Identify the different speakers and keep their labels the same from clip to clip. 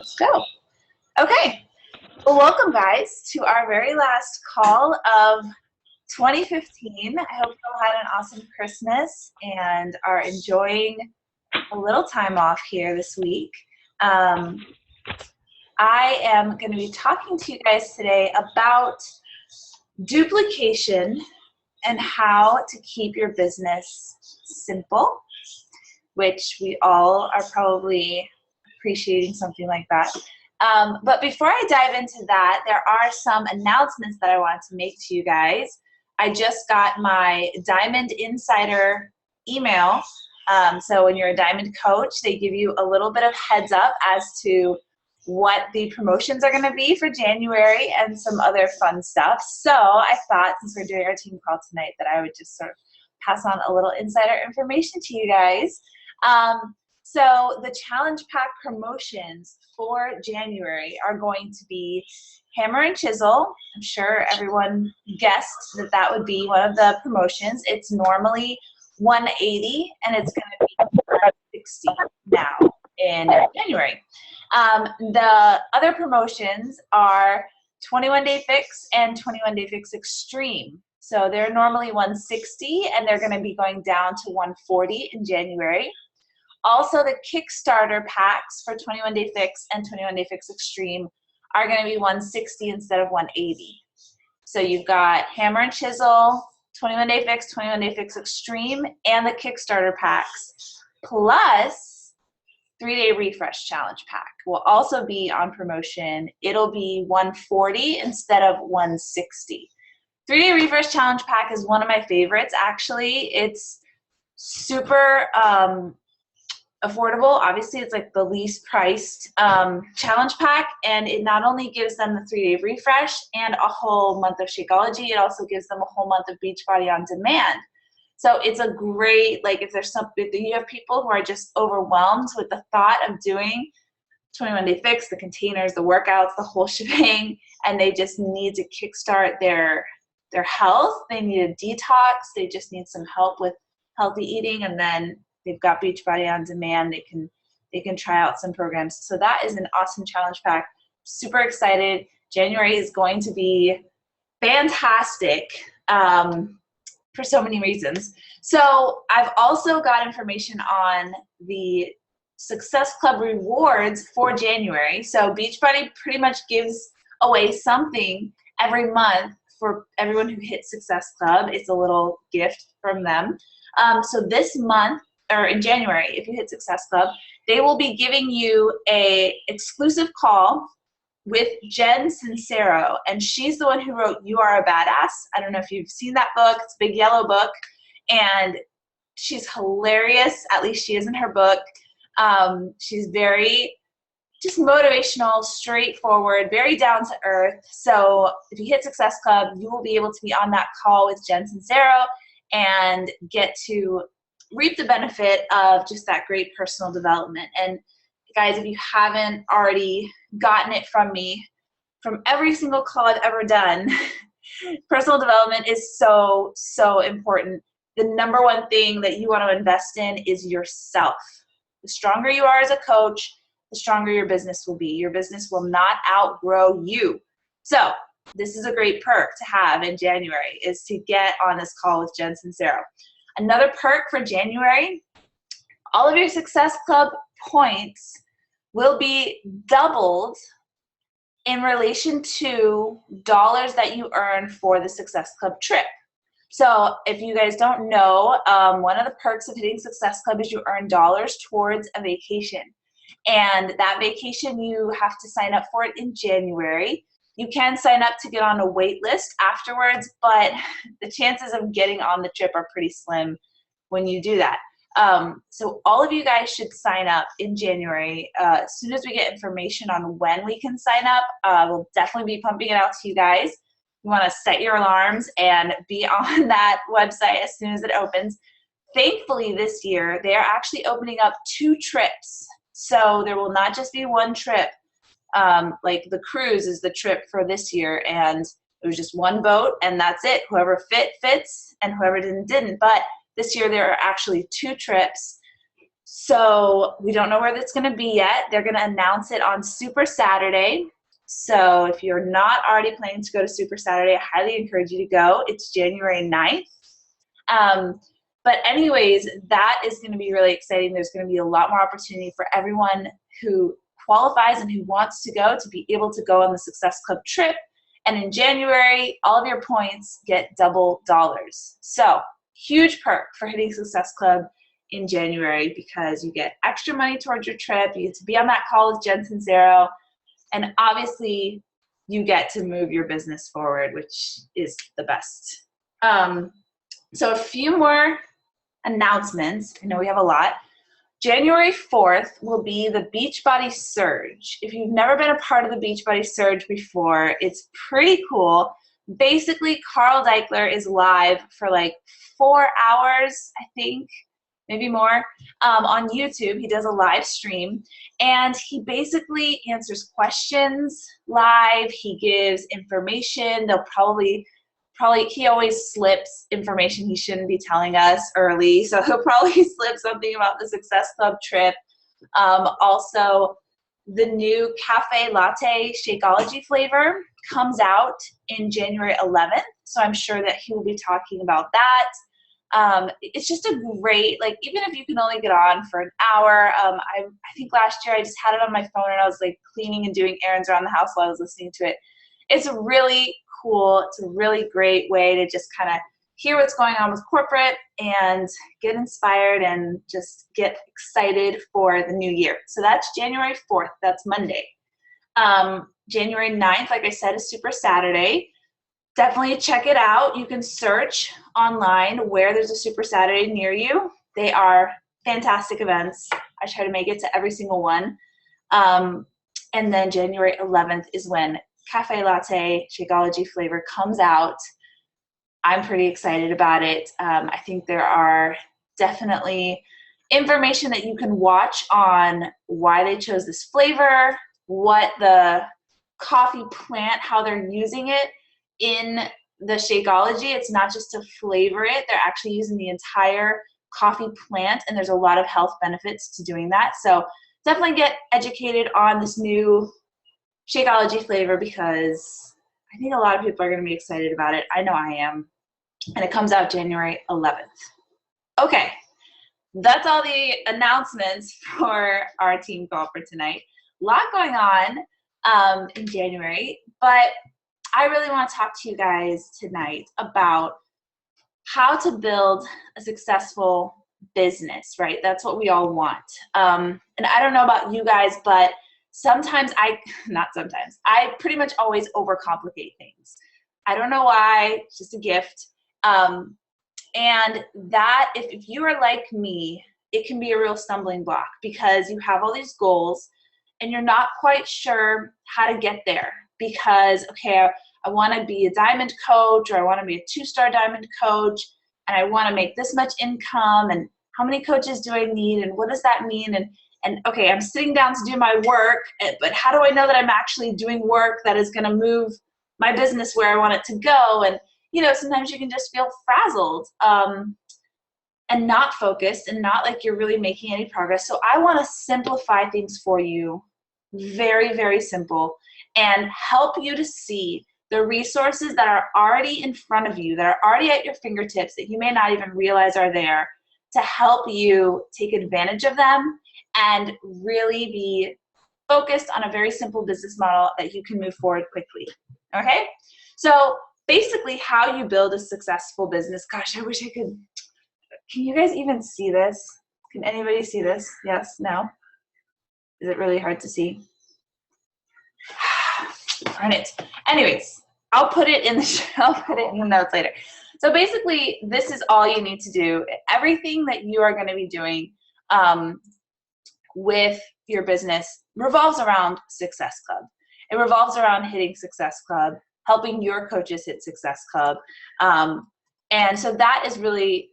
Speaker 1: Let's go. Okay. Well, welcome guys to our very last call of 2015. I hope you all had an awesome Christmas and are enjoying a little time off here this week. I am going to be talking to you guys today about duplication and how to keep your business simple, which we all are probably appreciating something like that. But before I dive into that, there are some announcements that I want to make to you guys. I just got my Diamond Insider email. So when you're a Diamond coach, they give you a little bit of heads up as to what the promotions are going to be for January and some other fun stuff. So I thought, since we're doing our team call tonight, that I would just sort of pass on a little insider information to you guys. So the challenge pack promotions for January are going to be hammer and chisel. I'm sure everyone guessed that that would be one of the promotions. It's normally $180 and it's going to be $60 now in January. The other promotions are 21-day fix and 21-day fix extreme. So they're normally $160 and they're going to be going down to $140 in January. Also, the Kickstarter packs for 21-day fix and 21-day fix extreme are going to be $160 instead of $180. So you've got hammer and chisel, 21-day fix, 21-day fix extreme, and the Kickstarter packs, plus 3-day refresh challenge pack will also be on promotion. It'll be $140 instead of $160. 3-day refresh challenge pack is one of my favorites, actually. It's super affordable. Obviously, it's like the least priced challenge pack, and it not only gives them the 3-day refresh and a whole month of Shakeology, it also gives them a whole month of Beachbody on demand. So it's a great, like, if there's something, you have people who are just overwhelmed with the thought of doing 21-day fix, the containers, the workouts, the whole shebang, and they just need to kickstart their health. They need a detox. They just need some help with healthy eating, and then they've got Beachbody on demand. They can try out some programs. So that is an awesome challenge pack. Super excited. January is going to be fantastic for so many reasons. So I've also got information on the Success Club rewards for January. So Beachbody pretty much gives away something every month for everyone who hits Success Club. It's a little gift from them. So this month, or in January, if you hit Success Club, they will be giving you a exclusive call with Jen Sincero, and she's the one who wrote You Are a Badass. I don't know if you've seen that book. It's a big yellow book, and she's hilarious. At least she is in her book. She's very just motivational, straightforward, very down to earth. So if you hit Success Club, you will be able to be on that call with Jen Sincero and get to reap the benefit of just that great personal development. And guys, if you haven't already gotten it from me, from every single call I've ever done, personal development is so, so important. The number one thing that you want to invest in is yourself. The stronger you are as a coach, the stronger your business will be. Your business will not outgrow you. So this is a great perk to have in January, is to get on this call with Jen Sincero. Another perk for January, all of your Success Club points will be doubled in relation to dollars that you earn for the Success Club trip. So if you guys don't know, one of the perks of hitting Success Club is you earn dollars towards a vacation. And that vacation, you have to sign up for it in January. You can sign up to get on a wait list afterwards, but the chances of getting on the trip are pretty slim when you do that. So all of you guys should sign up in January. As soon as we get information on when we can sign up, we'll definitely be pumping it out to you guys. You want to set your alarms and be on that website as soon as it opens. Thankfully this year, they are actually opening up 2 trips. So there will not just be one trip. Like the cruise is the trip for this year, and it was just one boat and that's it. Whoever fits, and whoever didn't. But this year there are actually 2 trips. So we don't know where that's going to be yet. They're going to announce it on Super Saturday. So if you're not already planning to go to Super Saturday, I highly encourage you to go. It's January 9th. But anyways, that is going to be really exciting. There's going to be a lot more opportunity for everyone who qualifies and who wants to go to be able to go on the Success Club trip. And in January, all of your points get double dollars. So huge perk for hitting Success Club in January, because you get extra money towards your trip. You get to be on that call with Jen Sincero. And obviously, you get to move your business forward, which is the best. So a few more announcements. I know we have a lot. January 4th will be the Beachbody Surge. If you've never been a part of the Beachbody Surge before, it's pretty cool. Basically, Carl Deichler is live for like 4 hours, I think, maybe more, on YouTube. He does a live stream, and he basically answers questions live. He gives information. He always slips information he shouldn't be telling us early, so he'll probably slip something about the Success Club trip. Also, the new cafe latte Shakeology flavor comes out in January 11th, so I'm sure that he will be talking about that. It's just a great, like, even if you can only get on for an hour, I think last year I just had it on my phone and I was like cleaning and doing errands around the house while I was listening to it. It's really cool. It's a really great way to just kind of hear what's going on with corporate and get inspired and just get excited for the new year. So that's January 4th. That's Monday. January 9th, like I said, is Super Saturday. Definitely check it out. You can search online where there's a Super Saturday near you. They are fantastic events. I try to make it to every single one. And then January 11th is when Cafe Latte Shakeology flavor comes out. I'm pretty excited about it. I think there are definitely information that you can watch on why they chose this flavor, what the coffee plant, how they're using it in the Shakeology. It's not just to flavor it. They're actually using the entire coffee plant, and there's a lot of health benefits to doing that. So definitely get educated on this new Shakeology flavor, because I think a lot of people are going to be excited about it. I know I am. And it comes out January 11th. Okay, that's all the announcements for our team call for tonight. A lot going on in January, but I really want to talk to you guys tonight about how to build a successful business, right? That's what we all want. And I don't know about you guys, but I pretty much always overcomplicate things. I don't know why, it's just a gift. And that, if you are like me, it can be a real stumbling block, because you have all these goals and you're not quite sure how to get there, because, okay, I want to be a diamond coach, or I want to be a 2-star diamond coach, and I want to make this much income, and how many coaches do I need, and what does that mean? And okay, I'm sitting down to do my work, but how do I know that I'm actually doing work that is going to move my business where I want it to go? And, sometimes you can just feel frazzled and not focused and not like you're really making any progress. So I want to simplify things for you, very, very simple, and help you to see the resources that are already in front of you, that are already at your fingertips, that you may not even realize are there, to help you take advantage of them and really be focused on a very simple business model that you can move forward quickly. Okay? So basically, how you build a successful business. Gosh, I wish I could. Can you guys even see this? Can anybody see this? Yes? No? Is it really hard to see? Darn it. Anyways, I'll put it in the notes later. So basically, this is all you need to do. Everything that you are going to be doing with your business revolves around Success Club. It revolves around hitting Success Club, helping your coaches hit Success Club. And so that is really,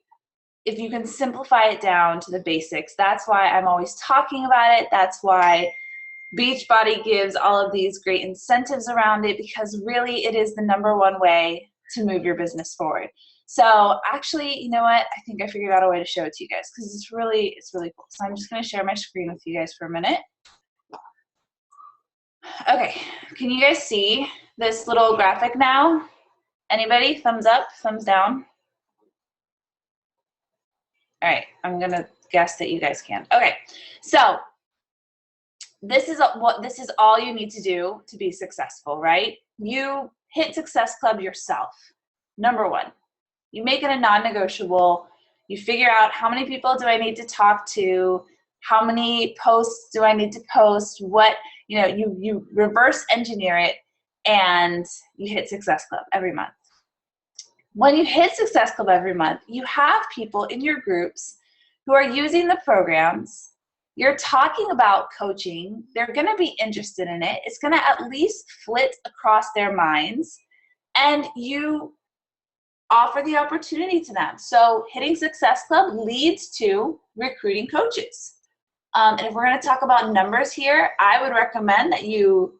Speaker 1: if you can simplify it down to the basics, that's why I'm always talking about it. That's why Beachbody gives all of these great incentives around it, because really it is the #1 way to move your business forward. So actually, you know what? I think I figured out a way to show it to you guys because it's really cool. So I'm just going to share my screen with you guys for a minute. Okay, can you guys see this little graphic now? Anybody? Thumbs up, thumbs down? All right, I'm going to guess that you guys can. Okay, so this is all you need to do to be successful, right? You hit Success Club yourself. Number one, you make it a non-negotiable. You figure out how many people do I need to talk to, how many posts do I need to post, what, you reverse engineer it, and you hit Success Club every month. When you hit Success Club every month, you have people in your groups who are using the programs. You're talking about coaching. They're going to be interested in it. It's going to at least flit across their minds, and you offer the opportunity to them. So hitting Success Club leads to recruiting coaches. And if we're going to talk about numbers here, I would recommend that you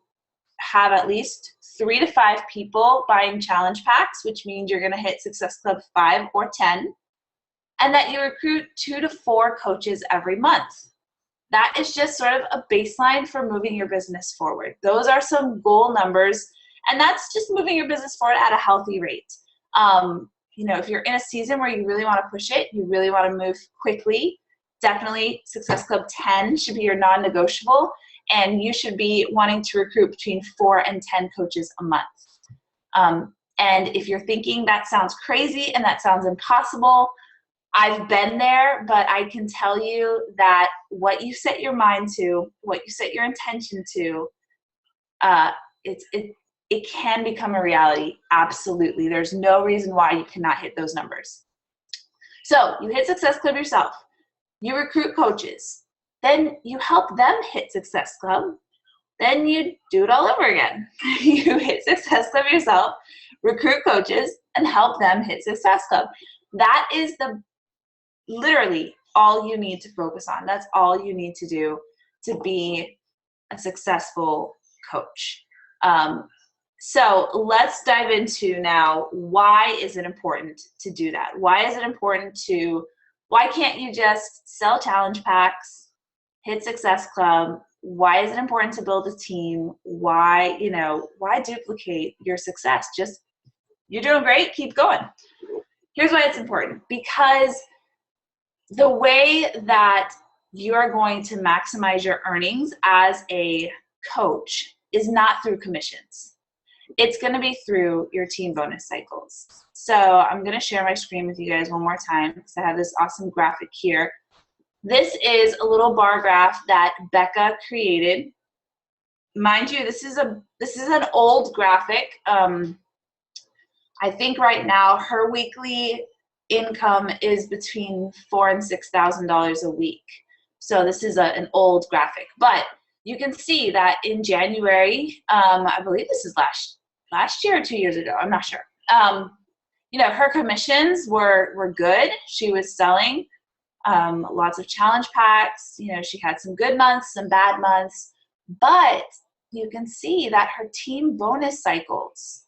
Speaker 1: have at least 3 to 5 people buying challenge packs, which means you're going to hit Success Club 5 or 10, and that you recruit 2 to 4 coaches every month. That is just sort of a baseline for moving your business forward. Those are some goal numbers, and that's just moving your business forward at a healthy rate. If you're in a season where you really want to push it, you really want to move quickly, definitely Success Club 10 should be your non-negotiable, and you should be wanting to recruit between 4 and 10 coaches a month. And if you're thinking that sounds crazy and that sounds impossible, I've been there, but I can tell you that what you set your mind to, what you set your intention to, it can become a reality. Absolutely. There's no reason why you cannot hit those numbers. So you hit Success Club yourself. You recruit coaches. Then you help them hit Success Club. Then you do it all over again. You hit Success Club yourself, recruit coaches, and help them hit Success Club. That is literally all you need to focus on. That's all you need to do to be a successful coach. So let's dive into now, why is it important to do that? Why can't you just sell challenge packs, hit Success Club? Why is it important to build a team? Why duplicate your success? You're doing great, keep going. Here's why it's important. Because the way that you're going to maximize your earnings as a coach is not through commissions. It's going to be through your team bonus cycles. So I'm going to share my screen with you guys one more time because I have this awesome graphic here. This is a little bar graph that Becca created. Mind you, this is an old graphic. I think right now her weekly income is between $4,000 and $6,000 a week. So this is an old graphic, but you can see that in January, I believe this is last year or 2 years ago, I'm not sure. Her commissions were good. She was selling lots of challenge packs. She had some good months, some bad months, but you can see that her team bonus cycles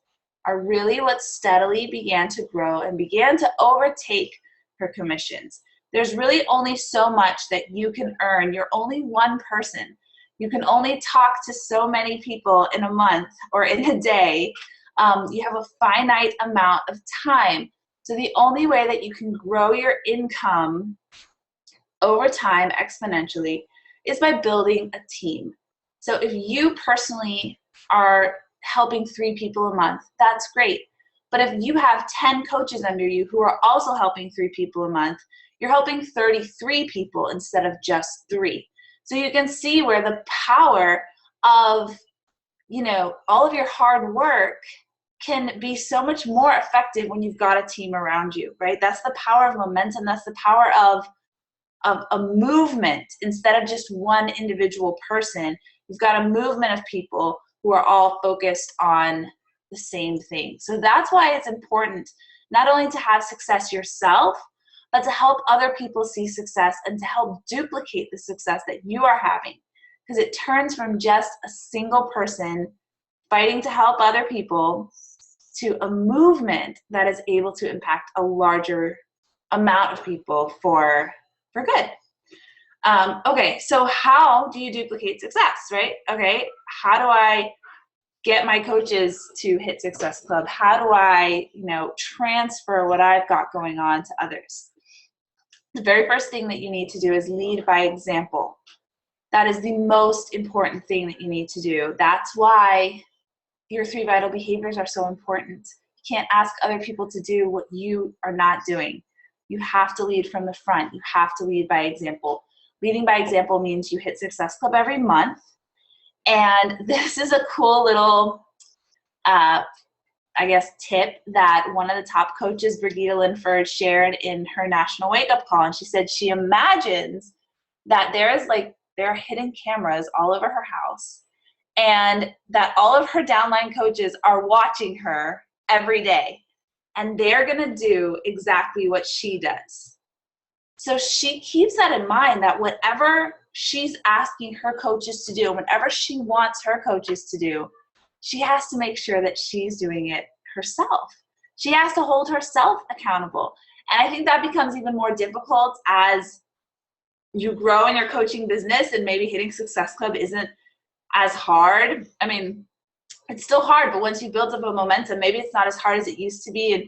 Speaker 1: are really what steadily began to grow and began to overtake her commissions. There's really only so much that you can earn. You're only one person. You can only talk to so many people in a month or in a day. You have a finite amount of time. So the only way that you can grow your income over time exponentially is by building a team. So if you personally are helping 3 people a month, that's great. But if you have 10 coaches under you who are also helping 3 people a month, you're helping 33 people instead of just 3. So you can see where the power of, all of your hard work can be so much more effective when you've got a team around you, right? That's the power of momentum. That's the power of a movement instead of just one individual person. You've got a movement of people who are all focused on the same thing. So that's why it's important not only to have success yourself, but to help other people see success and to help duplicate the success that you are having. Because it turns from just a single person fighting to help other people to a movement that is able to impact a larger amount of people for good. Okay, so how do you duplicate success, right? Okay, how do I get my coaches to hit Success Club? How do I, transfer what I've got going on to others? The very first thing that you need to do is lead by example. That is the most important thing that you need to do. That's why your 3 vital behaviors are so important. You can't ask other people to do what you are not doing. You have to lead from the front. You have to lead by example. Leading by example means you hit Success Club every month. And this is a cool little, tip that one of the top coaches, Brigitte Linford, shared in her national wake-up call. And she said she imagines that there are hidden cameras all over her house, and that all of her downline coaches are watching her every day, and they're gonna do exactly what she does. So she keeps that in mind, that whatever she's asking her coaches to do, whatever she wants her coaches to do, she has to make sure that she's doing it herself. She has to hold herself accountable. And I think that becomes even more difficult as you grow in your coaching business, and maybe hitting Success Club isn't as hard. I mean, it's still hard, but once you build up a momentum, maybe it's not as hard as it used to be, and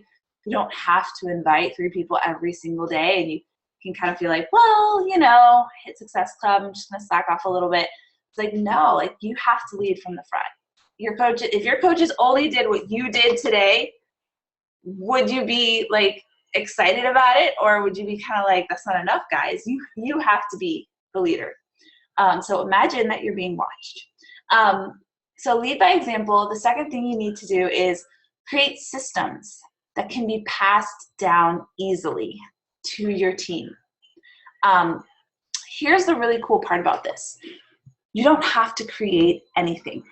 Speaker 1: you don't have to invite 3 people every single day, and you can kind of feel like, well, hit Success Club, I'm just gonna slack off a little bit. It's like, no, you have to lead from the front. If your coaches only did what you did today, would you be excited about it, or would you be kind of like, that's not enough, guys? You have to be the leader. So imagine that you're being watched. So lead by example. The second thing you need to do is create systems that can be passed down easily to your team. Here's the really cool part about this. You don't have to create anything.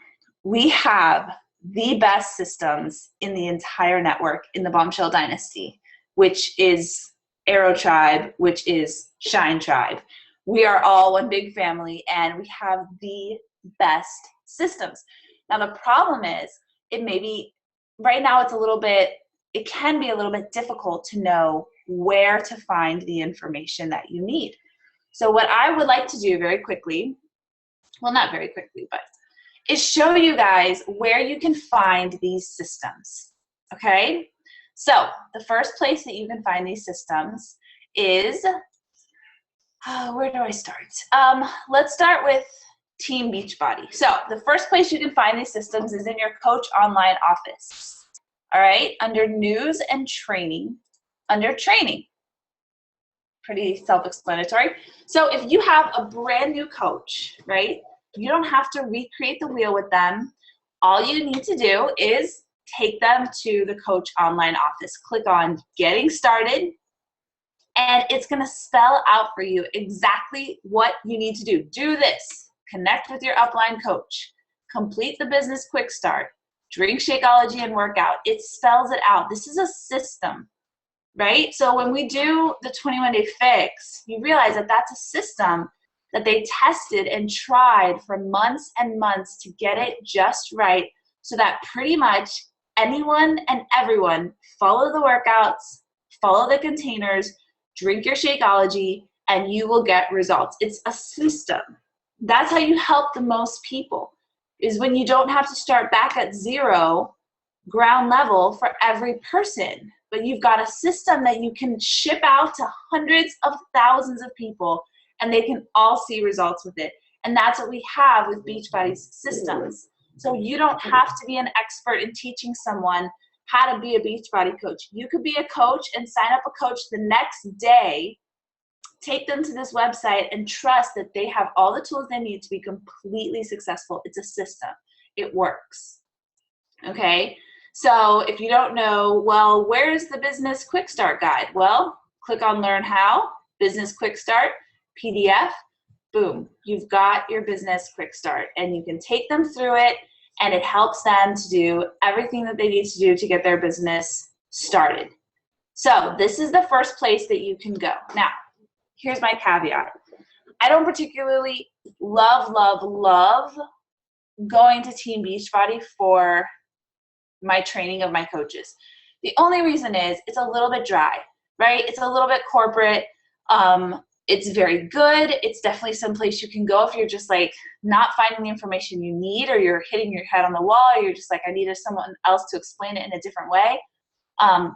Speaker 1: We have the best systems in the entire network in the Bombshell Dynasty, which is Arrow Tribe, which is Shine Tribe. We are all one big family, and we have the best systems. Now, the problem is, right now it can be a little bit difficult to know where to find the information that you need. So what I would like to do very quickly, well, not very quickly, but is show you guys where you can find these systems, okay? So the first place that you can find these systems is, where do I start? Let's start with Team Beachbody. So the first place you can find these systems is in your Coach Online office, all right? Under News and Training, under Training. Pretty self-explanatory. So if you have a brand new coach, right, you don't have to recreate the wheel with them. All you need to do is take them to the Coach Online office. Click on Getting Started, and it's going to spell out for you exactly what you need to do. Do this. Connect with your upline coach. Complete the business quick start. Drink Shakeology and work out. It spells it out. This is a system, right? So when we do the 21-day fix, you realize that that's a system that they tested and tried for months and months to get it just right, so that pretty much anyone and everyone follow the workouts, follow the containers, drink your Shakeology, and you will get results. It's a system. That's how you help the most people, is when you don't have to start back at zero, ground level for every person, but you've got a system that you can ship out to hundreds of thousands of people, and they can all see results with it. And that's what we have with Beachbody's systems. So you don't have to be an expert in teaching someone how to be a Beachbody coach. You could be a coach and sign up a coach the next day, take them to this website, and trust that they have all the tools they need to be completely successful. It's a system. It works. Okay? So if you don't know, well, where's the Business Quick Start Guide? Well, click on Learn How, Business Quick Start, PDF, boom, you've got your Business Quick Start, and you can take them through it, and it helps them to do everything that they need to do to get their business started. So this is the first place that you can go. Now, here's my caveat. I don't particularly love going to Team Beachbody for my training of my coaches. The only reason is it's a little bit dry, right? It's a little bit corporate. It's very good. It's definitely someplace you can go if you're just like not finding the information you need, or you're hitting your head on the wall, or you're just like, I needed someone else to explain it in a different way.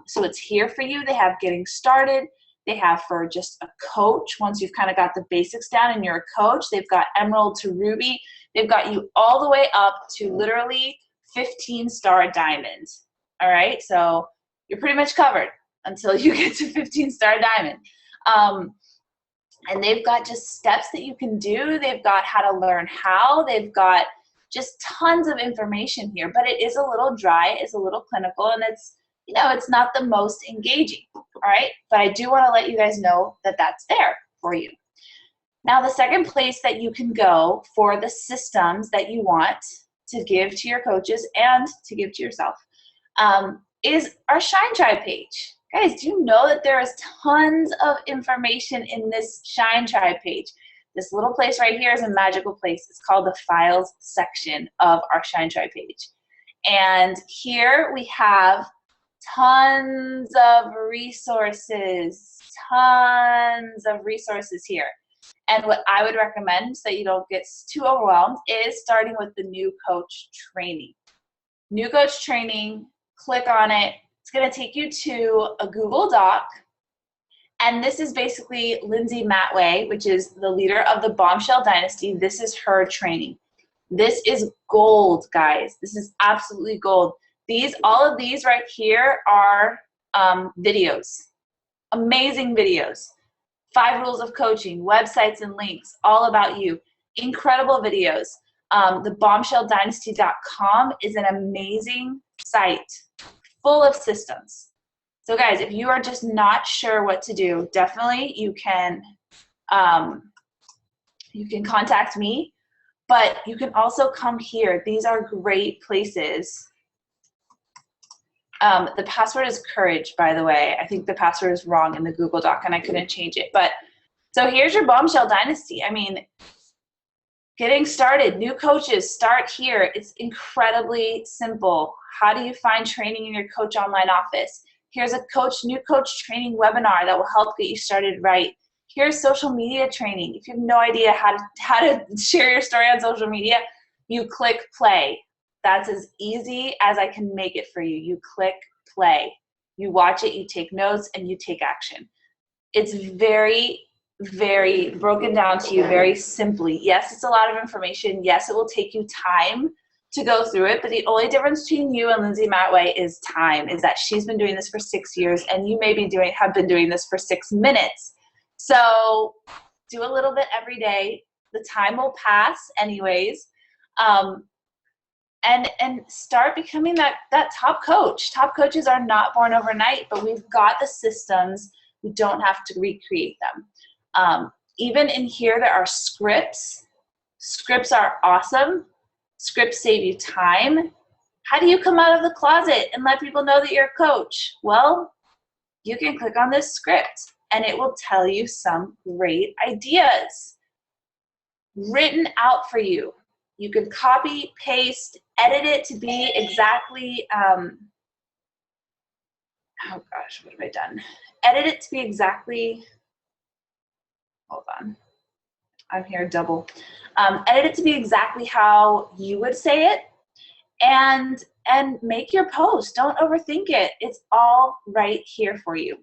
Speaker 1: So it's here for you. They have getting started. They have for just a coach. Once you've kind of got the basics down and you're a coach, they've got Emerald to Ruby. They've got you all the way up to literally 15-star diamond. All right, so you're pretty much covered until you get to 15-star diamond. And they've got just steps that you can do. They've got how to learn how. They've got just tons of information here, but it is a little dry, it's a little clinical, and it's, you know, it's not the most engaging, all right? But I do want to let you guys know that that's there for you. Now, the second place that you can go for the systems that you want to give to your coaches and to give to yourself is our Shine Tribe page. Guys, do you know that there is tons of information in this Shine Tribe page? This little place right here is a magical place. It's called the Files section of our Shine Tribe page. And here we have tons of resources here. And what I would recommend, so that you don't get too overwhelmed, is starting with the new coach training. New coach training, click on it. It's going to take you to a Google Doc. And this is basically Lindsay Matway, which is the leader of the Bombshell Dynasty. This is her training. This is gold, guys. This is absolutely gold. All of these right here are videos, amazing videos. 5 rules of coaching, websites and links, all about you. Incredible videos. The bombshelldynasty.com is an amazing site full of systems. So guys, if you are just not sure what to do, definitely you can contact me, but you can also come here. These are great places. The password is courage, by the way. I think the password is wrong in the Google Doc and I couldn't change it. But so here's your Bombshell Dynasty. I mean, getting started, new coaches, start here. It's incredibly simple. How do you find training in your coach online office? Here's a new coach training webinar that will help get you started right. Here's social media training. If you have no idea how to share your story on social media, you click play. That's as easy as I can make it for you. You click play. You watch it, you take notes, and you take action. It's very, very broken down to you very simply. Yes, it's a lot of information. Yes, it will take you time to go through it, but the only difference between you and Lindsay Matway is time, is that she's been doing this for 6 years and you maybe have been doing this for 6 minutes. So do a little bit every day. The time will pass anyways. And start becoming that top coach. Top coaches are not born overnight, but we've got the systems. We don't have to recreate them. Even in here, there are scripts. Scripts are awesome. Scripts save you time. How do you come out of the closet and let people know that you're a coach? Well, you can click on this script and it will tell you some great ideas written out for you. You can copy, paste, edit it to be exactly, oh gosh, what have I done? Edit it to be exactly, hold on, I'm here double. Edit it to be exactly how you would say it, and make your post. Don't overthink it. It's all right here for you.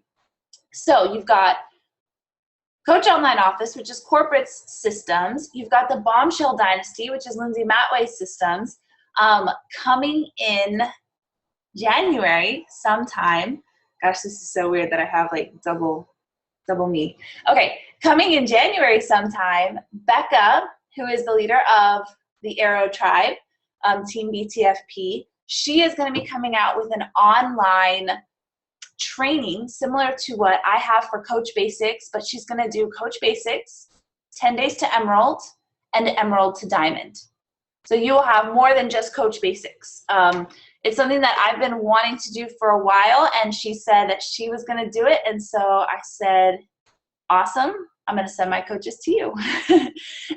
Speaker 1: So you've got Coach Online Office, which is corporate systems. You've got the Bombshell Dynasty, which is Lindsay Matway's systems, coming in January sometime. Gosh, this is so weird that I have like double me. Okay, coming in January sometime, Becca, who is the leader of the Arrow Tribe, Team BTFP, she is going to be coming out with an online training similar to what I have for Coach Basics, but she's going to do Coach Basics, 10 days to Emerald, and Emerald to Diamond. So you will have more than just Coach Basics. It's something that I've been wanting to do for a while, and she said that she was going to do it, and so I said, awesome, I'm going to send my coaches to you.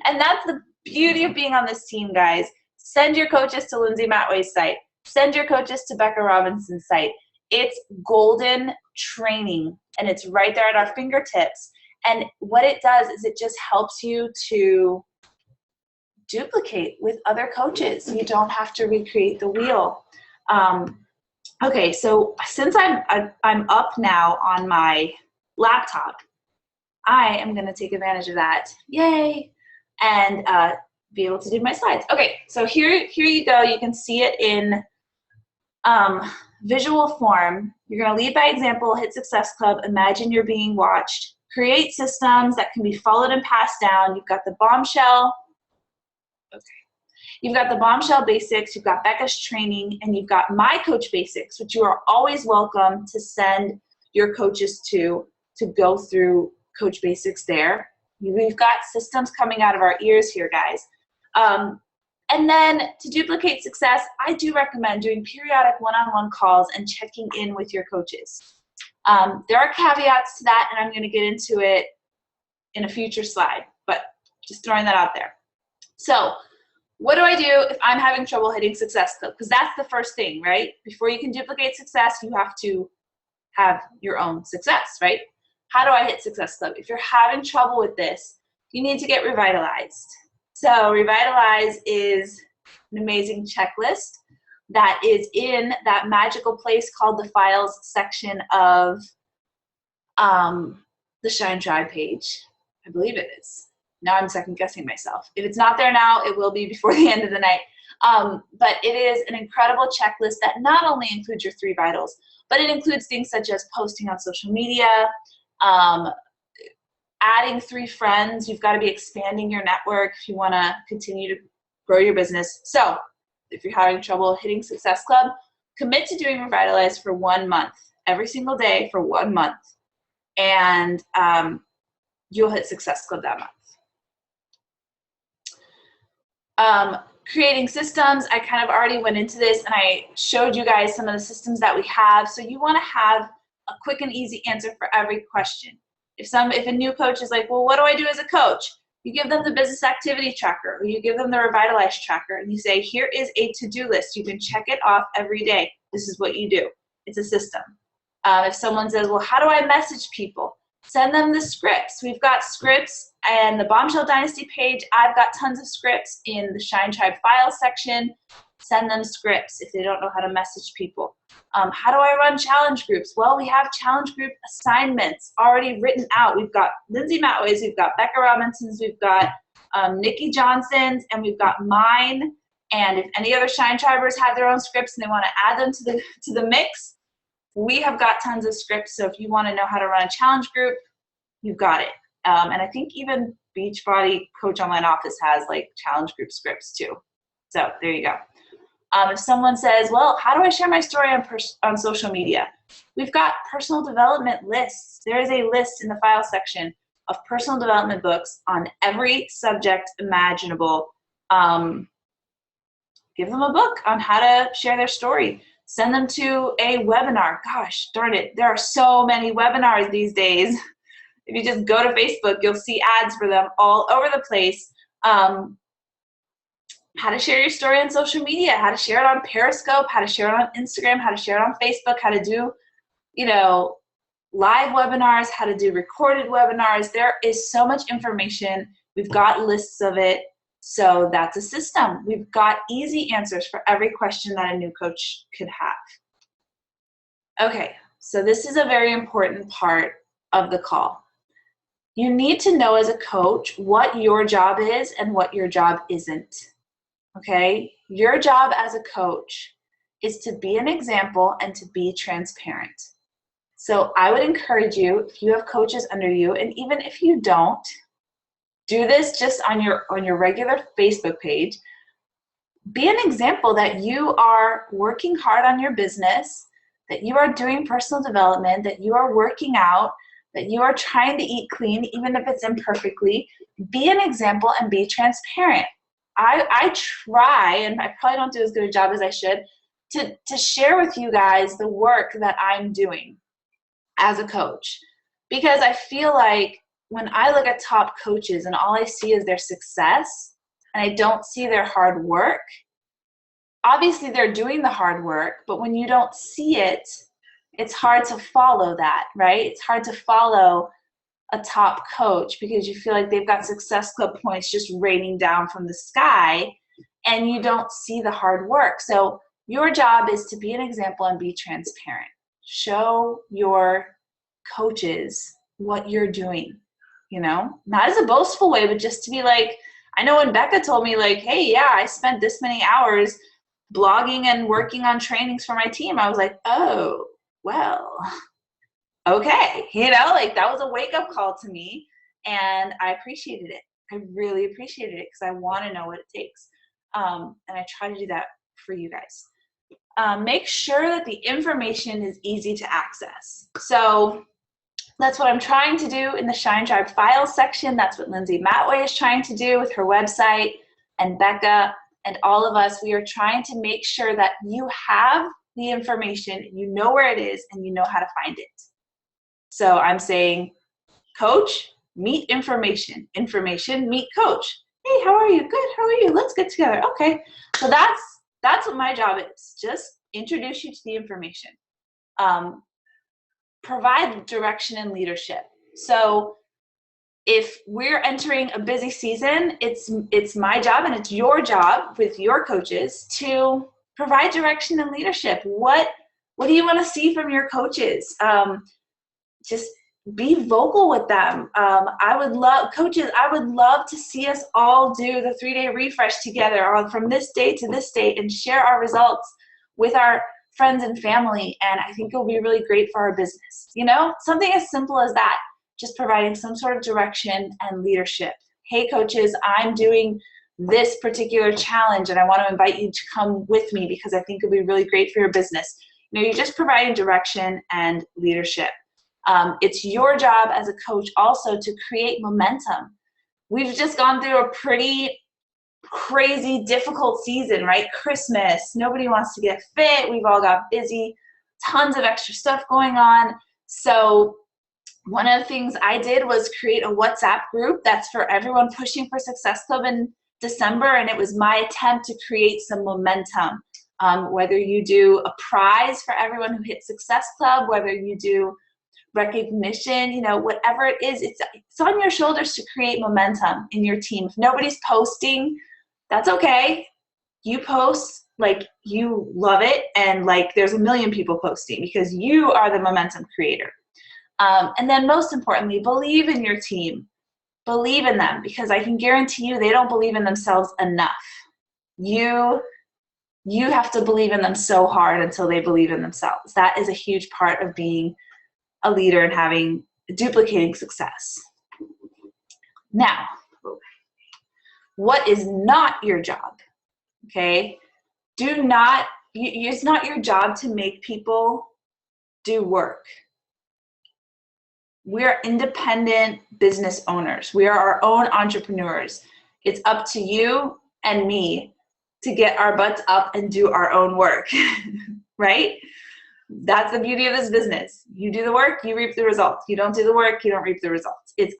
Speaker 1: And that's the beauty of being on this team, guys. Send your coaches to Lindsay Matway's site. send your coaches to Becca Robinson's site. It's golden training, and it's right there at our fingertips. And what it does is it just helps you to duplicate with other coaches. You don't have to recreate the wheel. Okay, so since I'm up now on my laptop, I am going to take advantage of that. Yay! And be able to do my slides. Okay, so here you go. You can see it in visual form. You're going to lead by example, hit Success Club, imagine you're being watched, create systems that can be followed and passed down. You've got the bombshell. Okay. You've got the bombshell basics, you've got Becca's training, and you've got my coach basics, which you are always welcome to send your coaches to go through coach basics there. We've got systems coming out of our ears here, guys. And then to duplicate success, I do recommend doing periodic one-on-one calls and checking in with your coaches. There are caveats to that, and I'm going to get into it in a future slide, but just throwing that out there. So what do I do if I'm having trouble hitting Success Club? Because that's the first thing, right? Before you can duplicate success, you have to have your own success, right? How do I hit Success Club? If you're having trouble with this, you need to get Revitalized. So Revitalize is an amazing checklist that is in that magical place called the Files section of the Shine Tribe page. I believe it is. Now I'm second guessing myself. If it's not there now, it will be before the end of the night. But it is an incredible checklist that not only includes your 3 vitals, but it includes things such as posting on social media, adding 3 friends. You've got to be expanding your network if you want to continue to grow your business. So if you're having trouble hitting Success Club, commit to doing Revitalize for 1 month, every single day for 1 month, and you'll hit Success Club that month. Creating systems, I kind of already went into this and I showed you guys some of the systems that we have. So you want to have a quick and easy answer for every question. If a new coach is like, well, what do I do as a coach? You give them the business activity tracker, or you give them the Revitalize tracker, and you say, here is a to-do list. You can check it off every day. This is what you do. It's a system. If someone says, well, how do I message people? Send them the scripts. We've got scripts and the Bombshell Dynasty page. I've got tons of scripts in the Shine Tribe Files section. Send them scripts if they don't know how to message people. How do I run challenge groups? Well, we have challenge group assignments already written out. We've got Lindsay Matway's, we've got Becca Robinson's, we've got Nikki Johnson's, and we've got mine. And if any other Shine Tribers have their own scripts and they want to add them to the mix, we have got tons of scripts. So if you want to know how to run a challenge group, you've got it. And I think even Beachbody Coach Online Office has like challenge group scripts too. So there you go. If someone says, well, how do I share my story on social media? We've got personal development lists. There is a list in the file section of personal development books on every subject imaginable. Give them a book on how to share their story. Send them to a webinar. Gosh, darn it. There are so many webinars these days. If you just go to Facebook, you'll see ads for them all over the place. How to share your story on social media, how to share it on Periscope, how to share it on Instagram, how to share it on Facebook, how to do, live webinars, how to do recorded webinars. There is so much information. We've got lists of it. So that's a system. We've got easy answers for every question that a new coach could have. Okay, so this is a very important part of the call. You need to know as a coach what your job is and what your job isn't. Okay, your job as a coach is to be an example and to be transparent. So I would encourage you, if you have coaches under you, and even if you don't, do this just on your regular Facebook page. Be an example that you are working hard on your business, that you are doing personal development, that you are working out, that you are trying to eat clean, even if it's imperfectly. Be an example and be transparent. I try, and I probably don't do as good a job as I should, to share with you guys the work that I'm doing as a coach. Because I feel like when I look at top coaches and all I see is their success, and I don't see their hard work, obviously they're doing the hard work, but when you don't see it, it's hard to follow that, right? It's hard to follow a top coach because you feel like they've got Success Club points just raining down from the sky and you don't see the hard work. So your job is to be an example and be transparent. Show your coaches what you're doing, you know, not as a boastful way, but just to be like, I know when Becca told me like, hey, yeah, I spent this many hours blogging and working on trainings for my team. I was like, oh, well, okay. You know, like that was a wake up call to me and I appreciated it. I really appreciated it because I want to know what it takes. And I try to do that for you guys. Make sure that the information is easy to access. So that's what I'm trying to do in the Shine Tribe Files section. That's what Lindsay Matway is trying to do with her website, and Becca and all of us. We are trying to make sure that you have the information, you know where it is, and you know how to find it. So I'm saying, coach, meet information. Information, meet coach. Hey, how are you? Good, how are you? Let's get together. Okay, so that's what my job is. Just introduce you to the information. Provide direction and leadership. So if we're entering a busy season, it's my job and it's your job with your coaches to provide direction and leadership. What do you want to see from your coaches? Just be vocal with them. I would love to see us all do the 3-day refresh together from this day to this date and share our results with our friends and family. And I think it'll be really great for our business. You know, something as simple as that, just providing some sort of direction and leadership. Hey coaches, I'm doing this particular challenge and I want to invite you to come with me because I think it'll be really great for your business. You know, you're just providing direction and leadership. It's your job as a coach also to create momentum. We've just gone through a pretty crazy, difficult season, right? Christmas, nobody wants to get fit. We've all got busy, tons of extra stuff going on. So one of the things I did was create a WhatsApp group that's for everyone pushing for Success Club in December, and it was my attempt to create some momentum. Whether you do a prize for everyone who hit Success Club, whether you do recognition, you know, whatever it is, it's on your shoulders to create momentum in your team. If nobody's posting, that's okay. You post like you love it and like there's a million people posting because you are the momentum creator. And then most importantly, believe in your team. Believe in them because I can guarantee you they don't believe in themselves enough. You have to believe in them so hard until they believe in themselves. That is a huge part of being a leader and duplicating success. Now, what is not your job? Okay, it's not your job to make people do work. We're independent business owners. We are our own entrepreneurs. It's up to you and me to get our butts up and do our own work, right? That's the beauty of this business. You do the work, you reap the results. You don't do the work, you don't reap the results. It's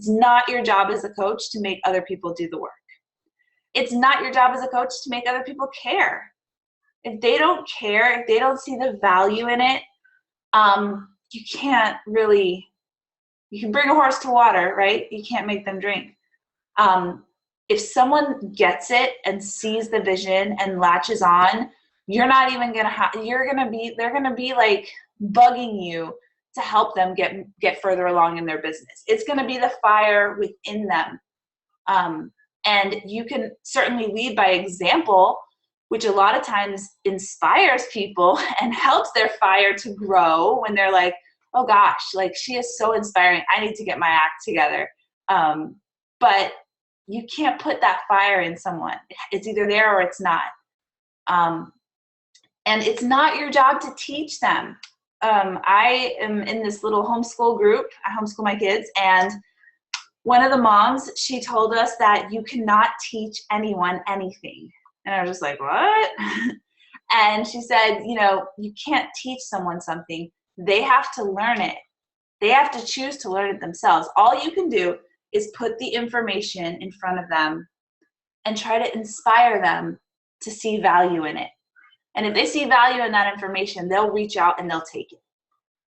Speaker 1: not your job as a coach to make other people do the work. It's not your job as a coach to make other people care. If they don't care, if they don't see the value in it, you can't really, you can bring a horse to water, right? You can't make them drink. If someone gets it and sees the vision and latches on, you're not even they're gonna be like bugging you to help them get further along in their business. It's gonna be the fire within them. And you can certainly lead by example, which a lot of times inspires people and helps their fire to grow when they're like, oh gosh, like she is so inspiring. I need to get my act together. But you can't put that fire in someone. It's either there or it's not. And it's not your job to teach them. I am in this little homeschool group. I homeschool my kids, and one of the moms, she told us that you cannot teach anyone anything. And I was just like, what? And she said, you know, you can't teach someone something. They have to learn it. They have to choose to learn it themselves. All you can do is put the information in front of them and try to inspire them to see value in it. And if they see value in that information, they'll reach out and they'll take it.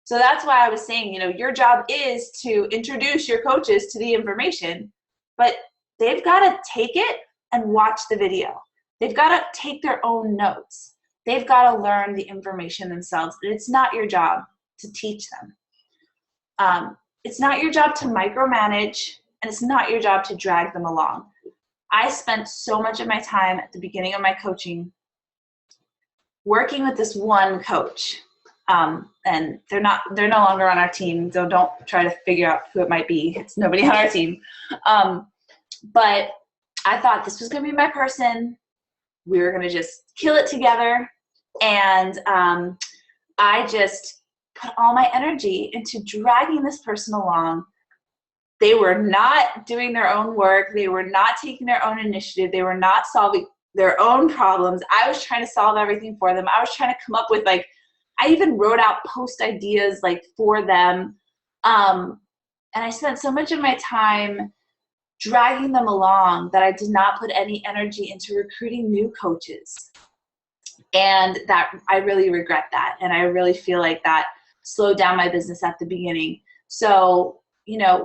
Speaker 1: So that's why I was saying, your job is to introduce your coaches to the information, but they've got to take it and watch the video. They've got to take their own notes. They've got to learn the information themselves. And it's not your job to teach them. It's not your job to micromanage, and it's not your job to drag them along. I spent so much of my time at the beginning of my coaching working with this one coach. And they're no longer on our team, so don't try to figure out who it might be. It's nobody on our team. But I thought this was going to be my person. We were going to just kill it together. And I just put all my energy into dragging this person along. They were not doing their own work. They were not taking their own initiative. They were not solving their own problems. I was trying to solve everything for them. I was trying to come up with, I even wrote out post ideas for them. And I spent so much of my time dragging them along that I did not put any energy into recruiting new coaches. And that I really regret that. And I really feel like that slowed down my business at the beginning. So,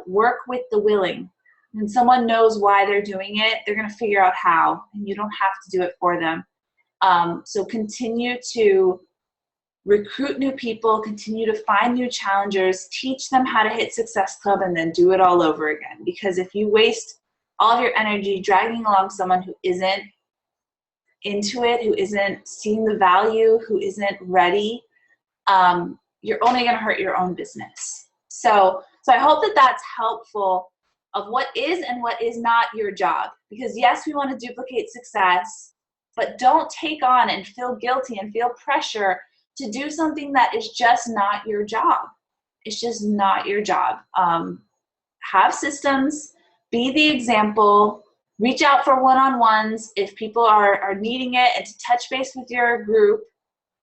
Speaker 1: work with the willing. When someone knows why they're doing it, they're going to figure out how, and you don't have to do it for them. So continue to recruit new people, continue to find new challengers, teach them how to hit Success Club, and then do it all over again. Because if you waste all of your energy dragging along someone who isn't into it, who isn't seeing the value, who isn't ready, you're only going to hurt your own business. So I hope that that's helpful of what is and what is not your job. Because yes, we want to duplicate success, but don't take on and feel guilty and feel pressure to do something that is just not your job. It's just not your job. Have systems, be the example, reach out for one-on-ones if people are needing it, and to touch base with your group,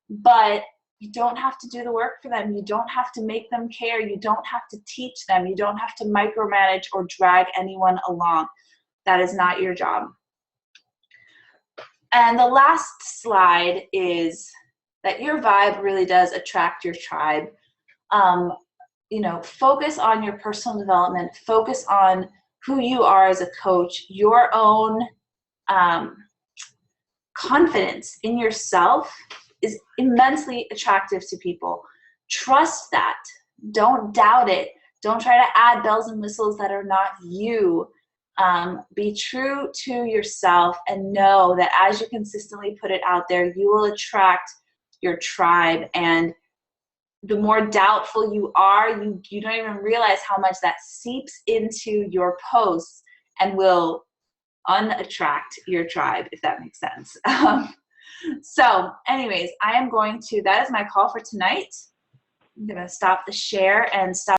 Speaker 1: but you don't have to do the work for them. You don't have to make them care. You don't have to teach them. You don't have to micromanage or drag anyone along. That is not your job. And the last slide is that your vibe really does attract your tribe. Focus on your personal development. Focus on who you are as a coach, your own confidence in yourself is immensely attractive to people. Trust that. Don't doubt it. Don't try to add bells and whistles that are not you. Be true to yourself and know that as you consistently put it out there, you will attract your tribe. And the more doubtful you are, you don't even realize how much that seeps into your posts and will unattract your tribe, if that makes sense. So anyways, that is my call for tonight. I'm going to stop the share and stop